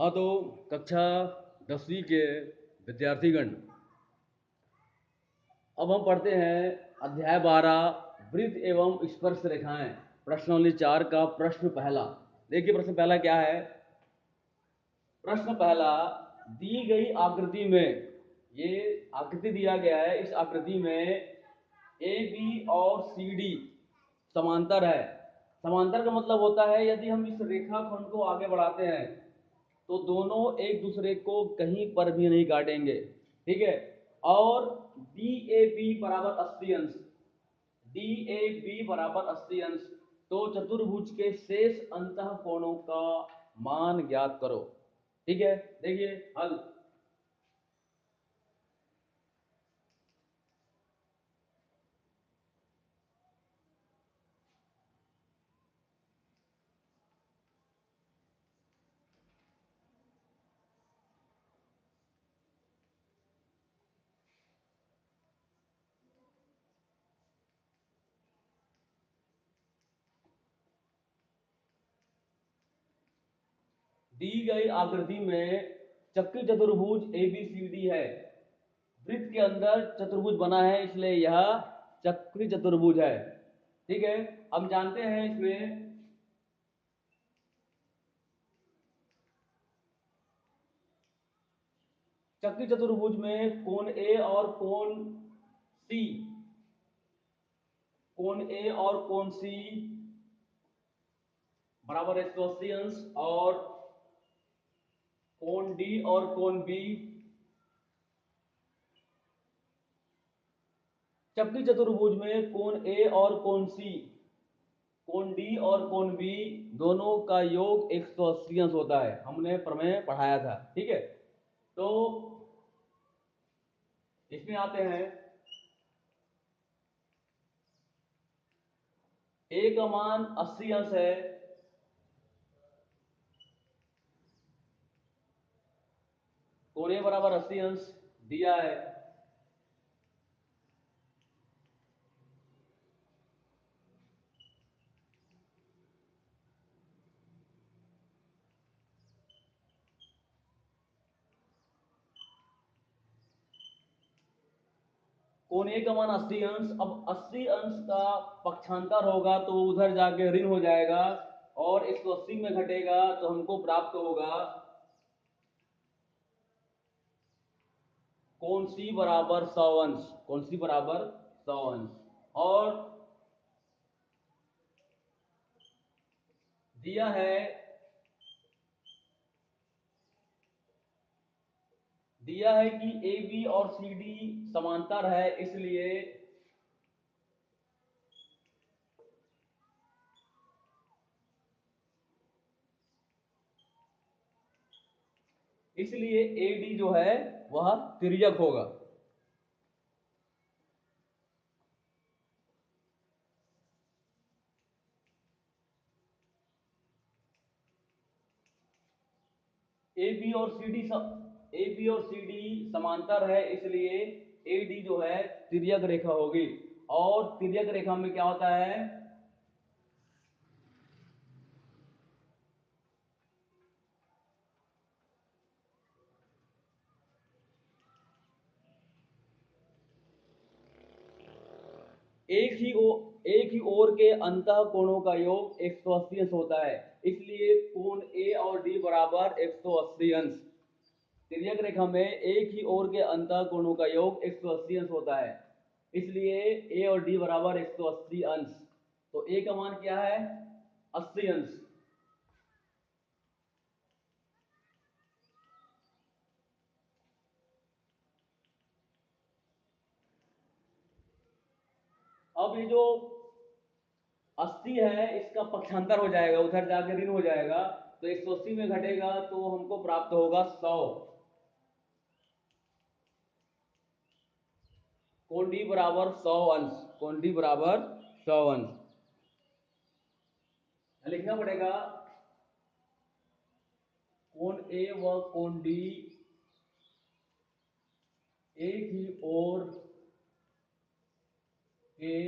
हाँ तो कक्षा 10वीं के विद्यार्थीगण, अब हम पढ़ते हैं अध्याय 12 वृत्त एवं स्पर्श रेखाएं, प्रश्नावली 4 का प्रश्न पहला। देखिए प्रश्न पहला क्या है। प्रश्न पहला, दी गई आकृति में, ये आकृति दिया गया है, इस आकृति में ए बी और सी डी समांतर है। समांतर का मतलब होता है यदि हम इस रेखाखंड को आगे बढ़ाते हैं तो दोनों एक दूसरे को कहीं पर भी नहीं काटेंगे, ठीक है। और डी ए बी बराबर 80 अंश, डी ए बी बराबर 80 अंश, तो चतुर्भुज के शेष अंतः कोणों का मान ज्ञात करो, ठीक है। देखिए हल, दी गई आकृति में चक्री चतुर्भुज ए बी सी डी है। वृत्त के अंदर चतुर्भुज बना है, इसलिए यह चक्री चतुर्भुज है, ठीक है। हम जानते हैं इसमें चक्री चतुर्भुज में कोण ए और कोण सी, कोण ए और कोण सी बराबर 180 अंश, और कोण डी और कोण बी, चक्री चतुर्भुज में कोण ए और कोण सी, कोण डी और कोण बी दोनों का योग 180 अंश होता है। हमने प्रमेय पढ़ाया था, ठीक है। तो इसमें आते हैं, ए का मान 80 अंश है, कोण ए बराबर 80 अंश दिया है। कोण ए का मान 80 अंश, अब 80 अंश का पक्षांतर होगा तो उधर जाके ऋण हो जाएगा, और 180 में घटेगा तो हमको प्राप्त होगा कोण सी बराबर 100 अंश, कोण सी बराबर 100 अंश। और दिया है, दिया है कि ए बी और सी डी समांतर है, इसलिए ए डी जो है वह तिर्यक होगा। ए बी और सी डी ए बी और सी डी समांतर है, इसलिए ए डी जो है तिर्यक रेखा होगी। और तिर्यक रेखा में क्या होता है, एक ही ओर के अंतः कोणों का योग 180 अंश होता है, इसलिए कोण ए और डी बराबर 180 अंश। तिर्यक रेखा में एक ही ओर के अंतः कोणों का योग 180 अंश होता है, इसलिए ए और डी बराबर 180 अंश। तो ए का मान क्या है, 80 अंश। अब ये जो 80 है इसका पक्षांतर हो जाएगा, उधर जाकर ऋण हो जाएगा, तो 180 में घटेगा तो हमको प्राप्त होगा 100। कोण डी बराबर 100 अंश, कोण डी बराबर 100 अंश लिखना पड़ेगा। कोण ए व कोण डी एक ही ओर के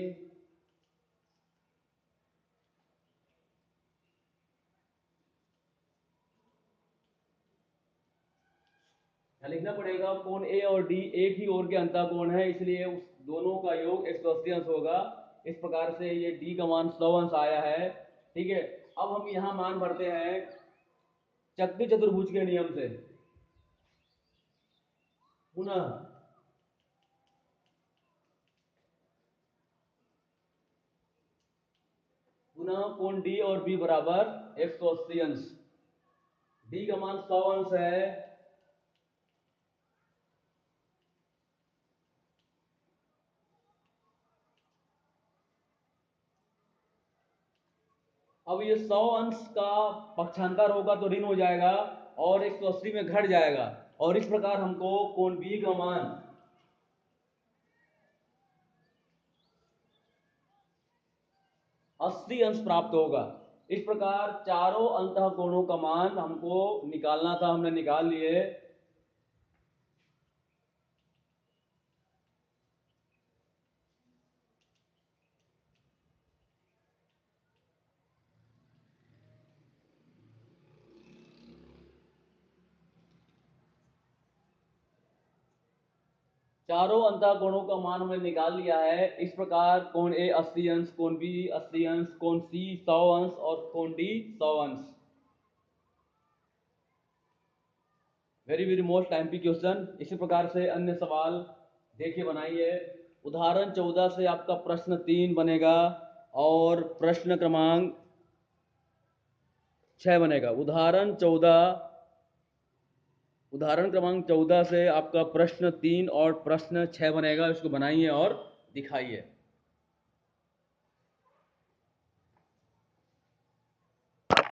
क्या लिखना पड़ेगा? कोण ए और डी एक ही ओर के अंतःकोण है, इसलिए उस दोनों का योग 180 अंश होगा। इस प्रकार से ये डी का मान 100 अंश आया है। ठीक है, अब हम यहाँ मान भरते हैं चक्री चतुर्भुज के नियम से। पुनः कोण डी और बी बराबर 180 अंश। डी का मान 100 अंश है, अब ये 100 अंश का पक्षांतर होगा तो ऋण हो जाएगा और 180 में घट जाएगा, और इस प्रकार हमको कोण बी का मान 80 अंश प्राप्त होगा। इस प्रकार चारों अंतः कोणों का मान हमको निकालना था, हमने निकाल लिए। चारों अंतः कोणों का मान हमने निकाल लिया है। इस प्रकार कोण ए 80 अंश, कोण बी 80 अंश, कोण सी 100 अंश और कोण डी 100 अंश। Very very most time question. इसी प्रकार से अन्य सवाल देखिए, बनाइए। उदाहरण 14 से आपका प्रश्न 3 बनेगा और प्रश्न क्रमांक 6 बनेगा। उदाहरण क्रमांक 14 से आपका प्रश्न 3 और प्रश्न 6 बनेगा। इसको बनाइए और दिखाइए।